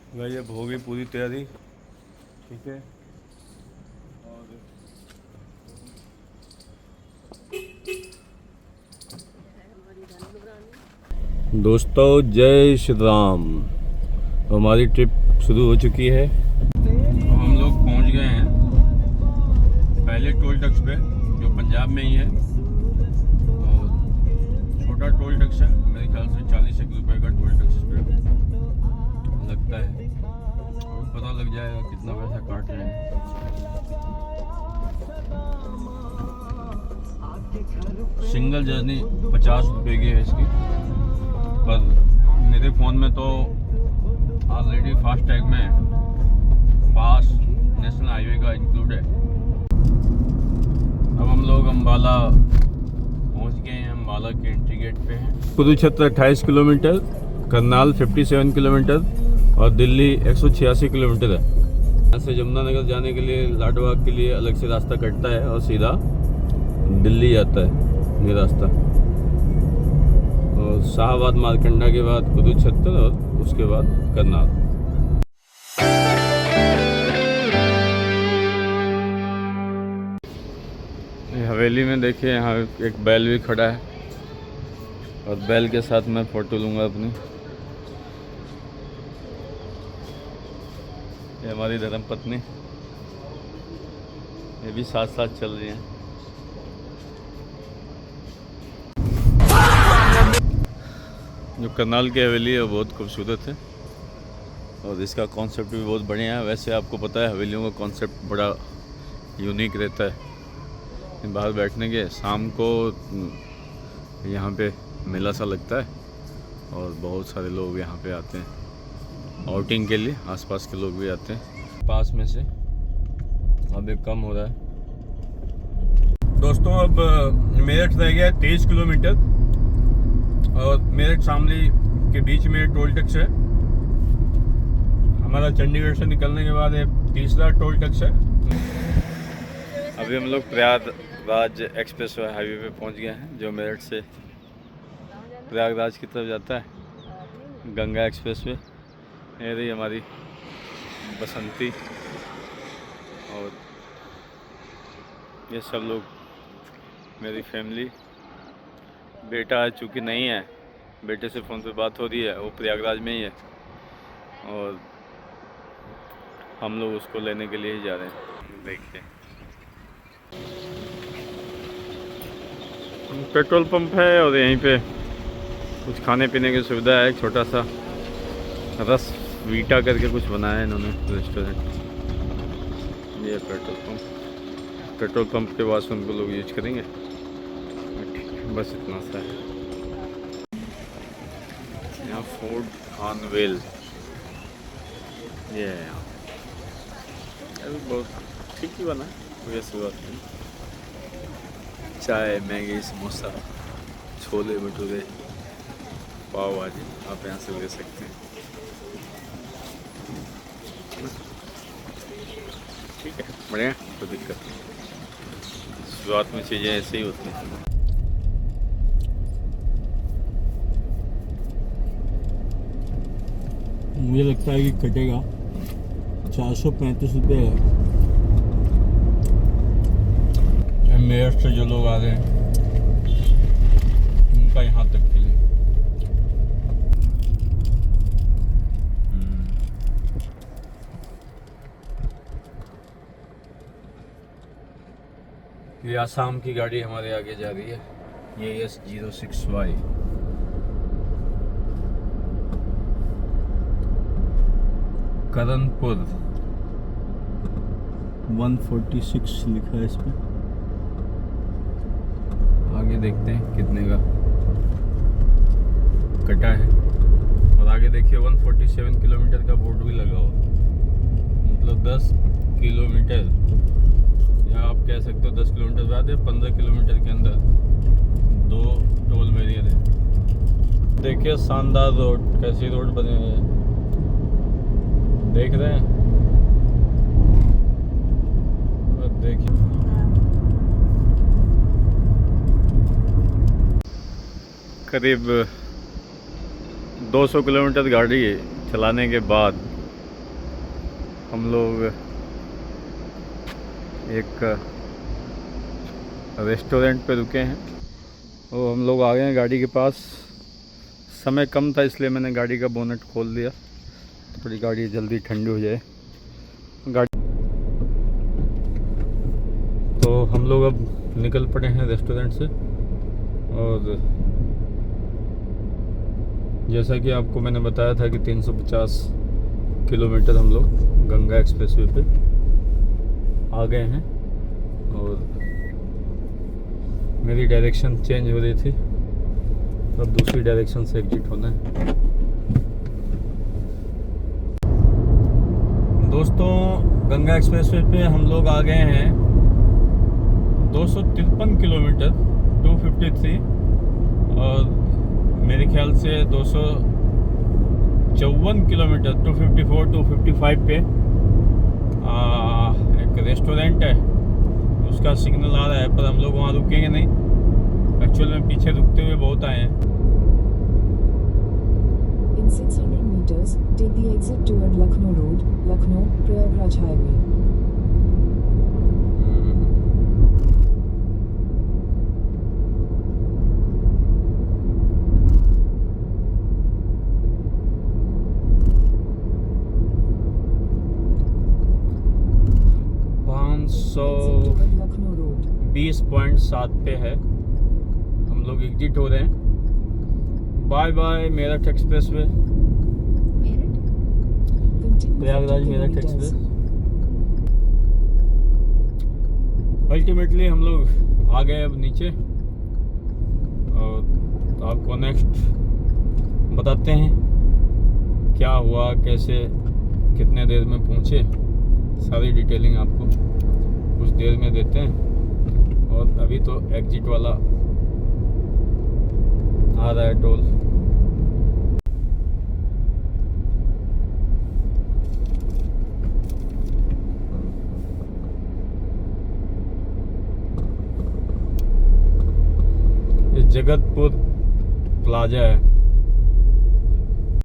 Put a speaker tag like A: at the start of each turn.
A: भाई अब हो गई पूरी तैयारी। ठीक है। और दोस्तों जय श्री राम। हमारी ट्रिप शुरू हो चुकी है। अब हम लोग पहुंच गए हैं पहले टोल टैक्स पे, जो पंजाब में ही है। और छोटा टोल टैक्स है, मेरे ख्याल से 40 रुपये का टोल टैक्स पे लगता है। पता लग जाएगा कितना पैसा काट रहे हैं। सिंगल जर्नी 50 रुपये की है इसकी, पर मेरे फ़ोन में तो ऑलरेडी फास्ट टैग में पास नेशनल हाईवे का इंक्लूड है। अब हम लोग अम्बाला पहुंच गए हैं। अम्बाला के एंट्री गेट पे हैं। कुरुक्षेत्र 28 किलोमीटर, करनाल 57 किलोमीटर और दिल्ली 186 किलोमीटर है। यहाँ से यमुनानगर जाने के लिए लाडबाग के लिए अलग से रास्ता कटता है और सीधा दिल्ली जाता है ये रास्ता। और शाहबाद मारकंडा के बाद कुरुक्षेत्र और उसके बाद करनाल। हवेली में देखिए यहाँ एक बैल भी खड़ा है और बैल के साथ मैं फ़ोटो लूँगा अपनी। ये हमारी धर्मपत्नी, ये भी साथ साथ चल रही हैं। जो करनाल की हवेली है वो बहुत खूबसूरत है और इसका कॉन्सेप्ट भी बहुत बढ़िया है। वैसे आपको पता है हवेलियों का कॉन्सेप्ट बड़ा यूनिक रहता है। बाहर बैठने के शाम को यहाँ पे मेला सा लगता है और बहुत सारे लोग यहाँ पे आते हैं आउटिंग के लिए। आसपास के लोग भी आते हैं। पास में से अब एक कम हो रहा है। दोस्तों अब मेरठ रह गया 23 किलोमीटर और मेरठ शामली के बीच में टोल टैक्स है। हमारा चंडीगढ़ से निकलने के बाद एक तीसरा टोल टैक्स है। अभी हम लोग प्रयागराज एक्सप्रेस हाईवे पे पहुंच गए हैं, जो मेरठ से प्रयागराज की तरफ जाता है। Ganga express way. ये रही हमारी बसंती और ये सब लोग मेरी फैमिली। बेटा है चूँकि नहीं है, बेटे से फ़ोन पे बात हो रही है, वो प्रयागराज में ही है और हम लोग उसको लेने के लिए ही जा रहे हैं। देखिए पेट्रोल पंप है और यहीं पे कुछ खाने पीने की सुविधा है। एक छोटा सा रस वीटा करके कुछ बनाया है इन्होंने रेस्टोरेंट। ये पेट्रोल पंप के बाद उनको लोग यूज करेंगे। बस इतना सा है। यहाँ फूड खानवेल ये है। यहाँ अभी बहुत ठीक ही बना है, कोई ऐसी बात नहीं। चाय, मैगी, समोसा, छोले भटूरे, पाव भाजी आप यहाँ से ले सकते हैं। ठीक है, बढ़िया, कोई दिक्कत नहीं। शुरुआत में चीज़ें ऐसे ही होती हैं। मुझे लगता है कि कटेगा 435 रुपये है। मेरठ से जो लोग आ रहे हैं उनका यहाँ तक के लिए। ये आसाम की गाड़ी हमारे आगे जा रही है। ये S06Y। करणपुर 146 लिखा है इस पे। आगे देखते हैं कितने का कटा है। और आगे देखिए 147 किलोमीटर का बोर्ड भी लगा हुआ, मतलब 10 किलोमीटर, या आप कह सकते हो 10 किलोमीटर बाद है। 15 किलोमीटर के अंदर 2 टोल बैरियर है। देखिए शानदार रोड, कैसी रोड बने हुए हैं, देख रहे हैं। और देखिए करीब 200 किलोमीटर गाड़ी चलाने के बाद हम लोग एक रेस्टोरेंट पे रुके हैं और हम लोग आ गए हैं गाड़ी के पास। समय कम था इसलिए मैंने गाड़ी का बोनट खोल दिया, थोड़ी गाड़ी जल्दी ठंडी हो जाए। गाड़ी तो हम लोग अब निकल पड़े हैं रेस्टोरेंट से। और जैसा कि आपको मैंने बताया था कि 350 किलोमीटर हम लोग गंगा एक्सप्रेसवे पे आ गए हैं। और मेरी डायरेक्शन चेंज हो रही थी, अब दूसरी डायरेक्शन से एग्जिट होना है। दोस्तों, गंगा एक्सप्रेसवे पे हम लोग आ गए हैं 253 किलोमीटर 253, और मेरे ख्याल से 254 किलोमीटर 254 255 पे एक रेस्टोरेंट है, उसका सिग्नल आ रहा है, पर हम लोग वहाँ रुकेंगे नहीं। एक्चुअल में पीछे रुकते हुए बहुत आए हैं।
B: In 600 meters, take the exit toward Lucknow Road, Lucknow, Prayagraj Highway.
A: 520.7 पे है, हम लोग एग्जिट हो रहे हैं। Bye bye Meerut expressway, Prayagraj Meerut express. Ultimately हम लोग आ गए अब नीचे, और आपको नेक्स्ट बताते हैं क्या हुआ, कैसे, कितने देर में पहुँचे, सारी डिटेलिंग आपको कुछ देर में देते हैं। और अभी तो एग्जिट वाला आ रहा है टोल। ये जगतपुर प्लाजा है।